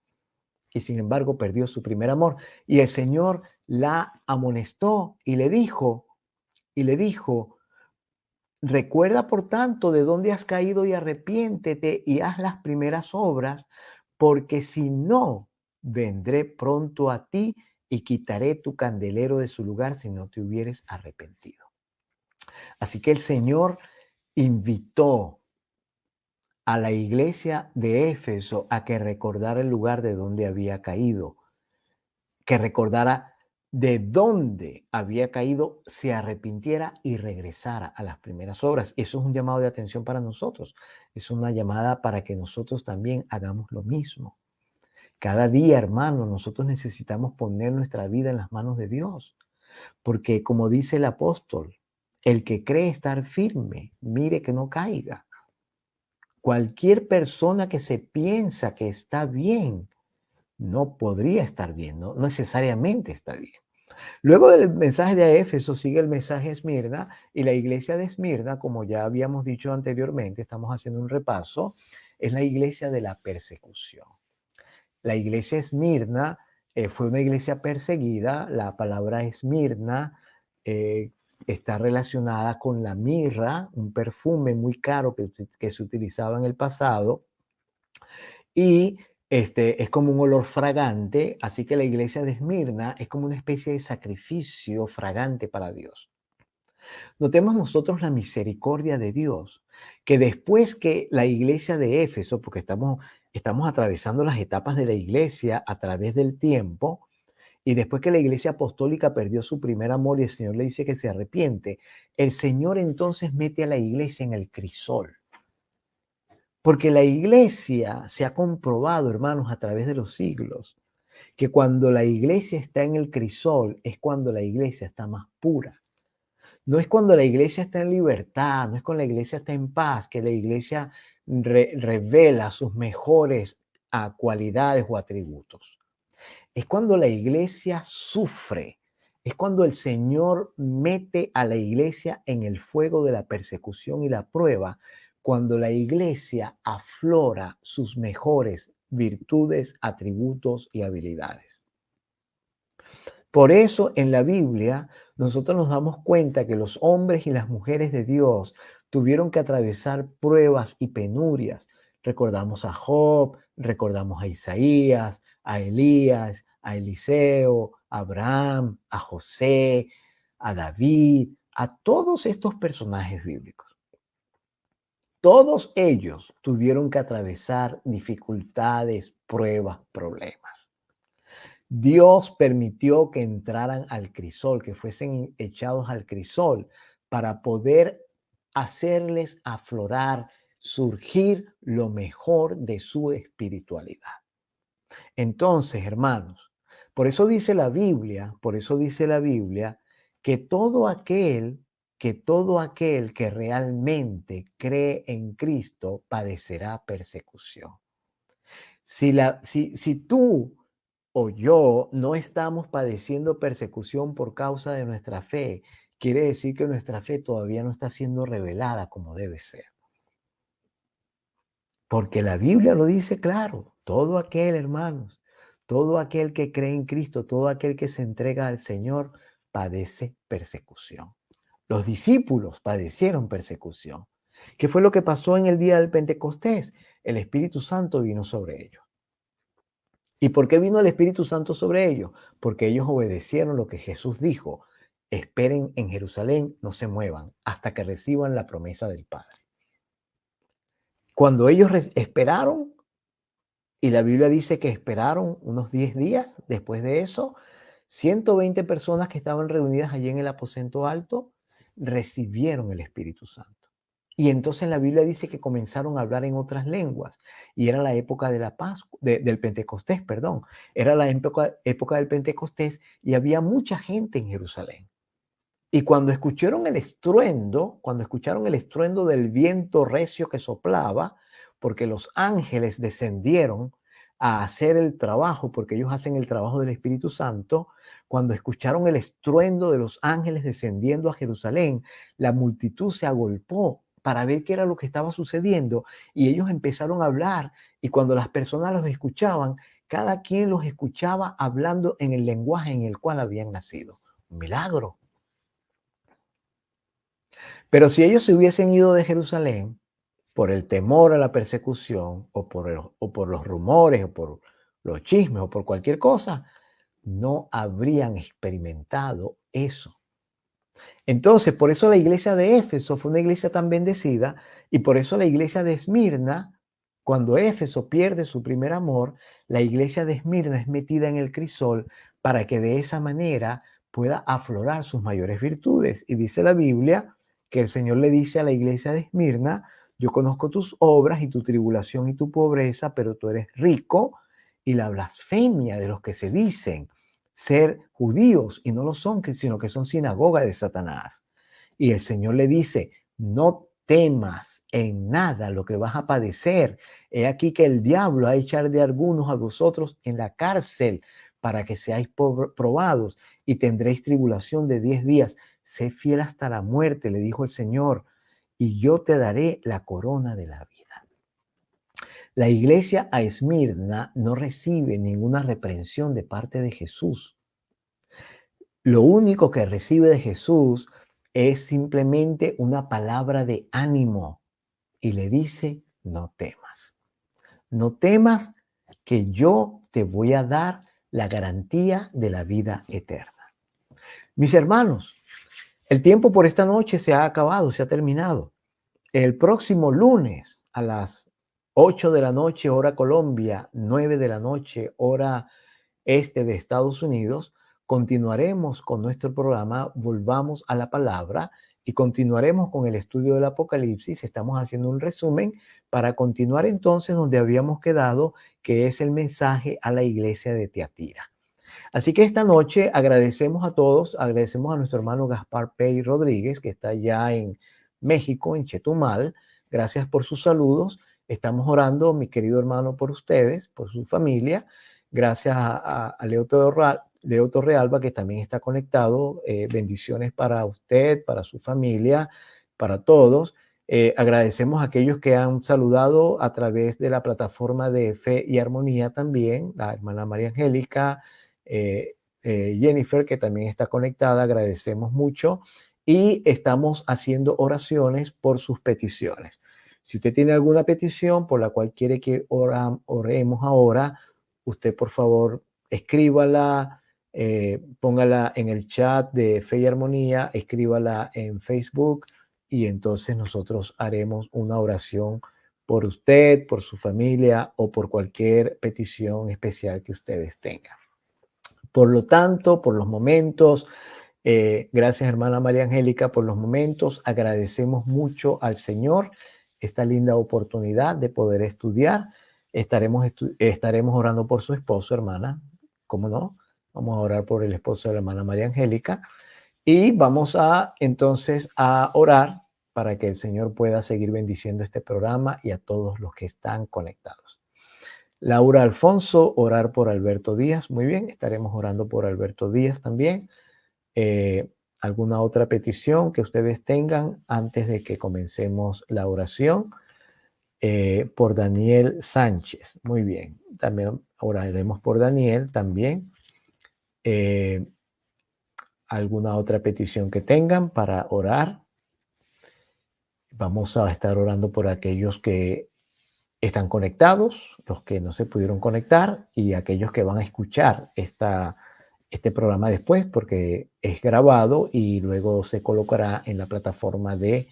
Speaker 2: Y sin embargo perdió su primer amor. Y el Señor la amonestó y le dijo, recuerda por tanto de dónde has caído y arrepiéntete y haz las primeras obras, porque si no, vendré pronto a ti y quitaré tu candelero de su lugar si no te hubieres arrepentido. Así que el Señor invitó a la iglesia de Éfeso a que recordara el lugar de donde había caído, que recordara de dónde había caído, se arrepintiera y regresara a las primeras obras. Eso es un llamado de atención para nosotros. Es una llamada para que nosotros también hagamos lo mismo. Cada día, hermano, nosotros necesitamos poner nuestra vida en las manos de Dios, porque como dice el apóstol, el que cree estar firme, mire que no caiga. Cualquier persona que se piensa que está bien, no podría estar bien, no necesariamente está bien. Luego del mensaje de Éfeso sigue el mensaje a Esmirna y la iglesia de Esmirna, como ya habíamos dicho anteriormente, estamos haciendo un repaso, es la iglesia de la persecución. La iglesia Esmirna fue una iglesia perseguida, la palabra Esmirna está relacionada con la mirra, un perfume muy caro que se utilizaba en el pasado, y es como un olor fragante, así que la iglesia de Esmirna es como una especie de sacrificio fragante para Dios. Notemos nosotros la misericordia de Dios, que después que la iglesia de Éfeso, porque estamos atravesando las etapas de la iglesia a través del tiempo, y después que la iglesia apostólica perdió su primer amor y el Señor le dice que se arrepiente, el Señor entonces mete a la iglesia en el crisol. Porque la iglesia se ha comprobado, hermanos, a través de los siglos, que cuando la iglesia está en el crisol es cuando la iglesia está más pura. No es cuando la iglesia está en libertad, no es cuando la iglesia está en paz, que la iglesia revela sus mejores cualidades o atributos. Es cuando la iglesia sufre, es cuando el Señor mete a la iglesia en el fuego de la persecución y la prueba, cuando la iglesia aflora sus mejores virtudes, atributos y habilidades. Por eso en la Biblia nosotros nos damos cuenta que los hombres y las mujeres de Dios tuvieron que atravesar pruebas y penurias. Recordamos a Job, recordamos a Isaías, a Elías, a Eliseo, a Abraham, a José, a David, a todos estos personajes bíblicos. Todos ellos tuvieron que atravesar dificultades, pruebas, problemas. Dios permitió que entraran al crisol, que fuesen echados al crisol, para poder hacerles aflorar, surgir lo mejor de su espiritualidad. Entonces, hermanos, por eso dice la Biblia, que todo aquel que realmente cree en Cristo padecerá persecución. Si tú o yo no estamos padeciendo persecución por causa de nuestra fe, quiere decir que nuestra fe todavía no está siendo revelada como debe ser. Porque la Biblia lo dice claro, todo aquel, hermanos, todo aquel que cree en Cristo, todo aquel que se entrega al Señor, padece persecución. Los discípulos padecieron persecución. ¿Qué fue lo que pasó en el día del Pentecostés? El Espíritu Santo vino sobre ellos. ¿Y por qué vino el Espíritu Santo sobre ellos? Porque ellos obedecieron lo que Jesús dijo. Esperen en Jerusalén, no se muevan hasta que reciban la promesa del Padre. Cuando ellos esperaron, y la Biblia dice que esperaron unos 10 días después de eso, 120 personas que estaban reunidas allí en el aposento alto recibieron el Espíritu Santo. Y entonces la Biblia dice que comenzaron a hablar en otras lenguas. Y era la época de la Pascua, del Pentecostés, perdón. Era la época del Pentecostés y había mucha gente en Jerusalén. Y cuando escucharon el estruendo del viento recio que soplaba, porque los ángeles descendieron a hacer el trabajo, porque ellos hacen el trabajo del Espíritu Santo, cuando escucharon el estruendo de los ángeles descendiendo a Jerusalén, la multitud se agolpó para ver qué era lo que estaba sucediendo y ellos empezaron a hablar y cuando las personas los escuchaban, cada quien los escuchaba hablando en el lenguaje en el cual habían nacido. Un milagro. Pero si ellos se hubiesen ido de Jerusalén por el temor a la persecución o por los rumores o por los chismes o por cualquier cosa, no habrían experimentado eso. Entonces, por eso la iglesia de Éfeso fue una iglesia tan bendecida y por eso la iglesia de Esmirna, cuando Éfeso pierde su primer amor, la iglesia de Esmirna es metida en el crisol para que de esa manera pueda aflorar sus mayores virtudes. Y dice la Biblia que el Señor le dice a la iglesia de Esmirna, yo conozco tus obras y tu tribulación y tu pobreza, pero tú eres rico y la blasfemia de los que se dicen ser judíos y no lo son, sino que son sinagoga de Satanás. Y el Señor le dice, no temas en nada lo que vas a padecer. He aquí que el diablo ha echar de algunos a vosotros en la cárcel para que seáis probados y tendréis tribulación de 10 días. Sé fiel hasta la muerte, le dijo el Señor, y yo te daré la corona de la vida. La iglesia a Esmirna no recibe ninguna reprensión de parte de Jesús. Lo único que recibe de Jesús es simplemente una palabra de ánimo y le dice, no temas. no temas, que yo te voy a dar la garantía de la vida eterna. Mis hermanos, el tiempo por esta noche se ha acabado, se ha terminado. El próximo lunes a las 8 de la noche, hora Colombia, 9 de la noche, hora este de Estados Unidos, continuaremos con nuestro programa Volvamos a la Palabra y continuaremos con el estudio del Apocalipsis. Estamos haciendo un resumen para continuar entonces donde habíamos quedado, que es el mensaje a la iglesia de Tiatira. Así que esta noche agradecemos a todos, agradecemos a nuestro hermano Gaspar Pei Rodríguez, que está ya en México, en Chetumal. Gracias por sus saludos. Estamos orando, mi querido hermano, por ustedes, por su familia. Gracias a Leo Torrealba, que también está conectado. Bendiciones para usted, para su familia, para todos. Agradecemos a aquellos que han saludado a través de la plataforma de Fe y Armonía también, la hermana María Angélica, Jennifer, que también está conectada, agradecemos mucho y estamos haciendo oraciones por sus peticiones. Si usted tiene alguna petición por la cual quiere que oremos ahora, usted por favor escríbala, póngala en el chat de Fe y Armonía, escríbala en Facebook y entonces nosotros haremos una oración por usted, por su familia o por cualquier petición especial que ustedes tengan. Por lo tanto, por los momentos, gracias hermana María Angélica por los momentos, agradecemos mucho al Señor esta linda oportunidad de poder estudiar. Estaremos orando por su esposo, hermana, ¿cómo no? Vamos a orar por el esposo de la hermana María Angélica y vamos a entonces a orar para que el Señor pueda seguir bendiciendo este programa y a todos los que están conectados. Laura Alfonso, orar por Alberto Díaz. Muy bien, estaremos orando por Alberto Díaz también. ¿Alguna otra petición que ustedes tengan antes de que comencemos la oración? Por Daniel Sánchez. Muy bien, también oraremos por Daniel también. ¿Alguna otra petición que tengan para orar? Vamos a estar orando por aquellos que están conectados, los que no se pudieron conectar y aquellos que van a escuchar este programa después porque es grabado y luego se colocará en la plataforma de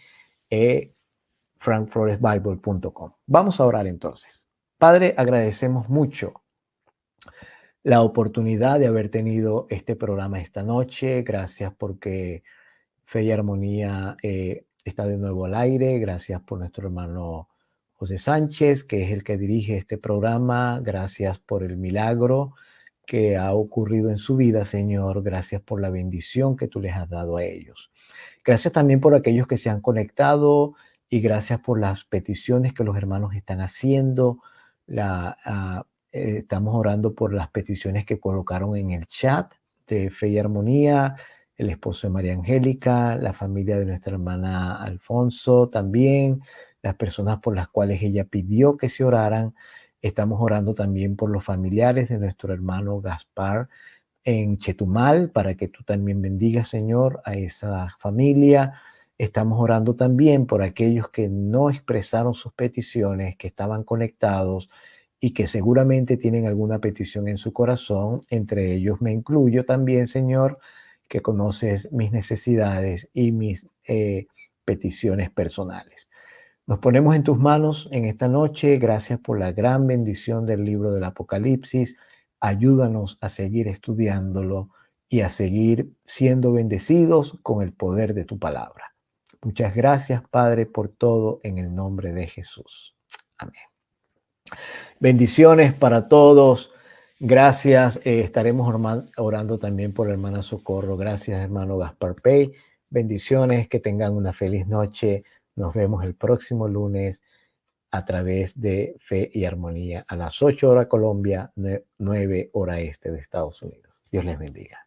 Speaker 2: frankfloresbible.com. Vamos a orar entonces. Padre, agradecemos mucho la oportunidad de haber tenido este programa esta noche. Gracias porque Fe y Armonía está de nuevo al aire. Gracias por nuestro hermano José Sánchez, que es el que dirige este programa. Gracias por el milagro que ha ocurrido en su vida, Señor. Gracias por la bendición que tú les has dado a ellos. Gracias también por aquellos que se han conectado y gracias por las peticiones que los hermanos están haciendo. Estamos orando por las peticiones que colocaron en el chat de Fe y Armonía, el esposo de María Angélica, la familia de nuestra hermana Alfonso también, las personas por las cuales ella pidió que se oraran. Estamos orando también por los familiares de nuestro hermano Gaspar en Chetumal, para que tú también bendigas, Señor, a esa familia. Estamos orando también por aquellos que no expresaron sus peticiones, que estaban conectados y que seguramente tienen alguna petición en su corazón. Entre ellos me incluyo también, Señor, que conoces mis necesidades y mis peticiones personales. Nos ponemos en tus manos en esta noche. Gracias por la gran bendición del libro del Apocalipsis. Ayúdanos a seguir estudiándolo y a seguir siendo bendecidos con el poder de tu palabra. Muchas gracias, Padre, por todo en el nombre de Jesús. Amén. Bendiciones para todos. Gracias. Estaremos orando también por la hermana Socorro. Gracias, hermano Gaspar Pei. Bendiciones. Que tengan una feliz noche. Nos vemos el próximo lunes a través de Fe y Armonía a las 8 horas Colombia, 9 hora este de Estados Unidos. Dios les bendiga.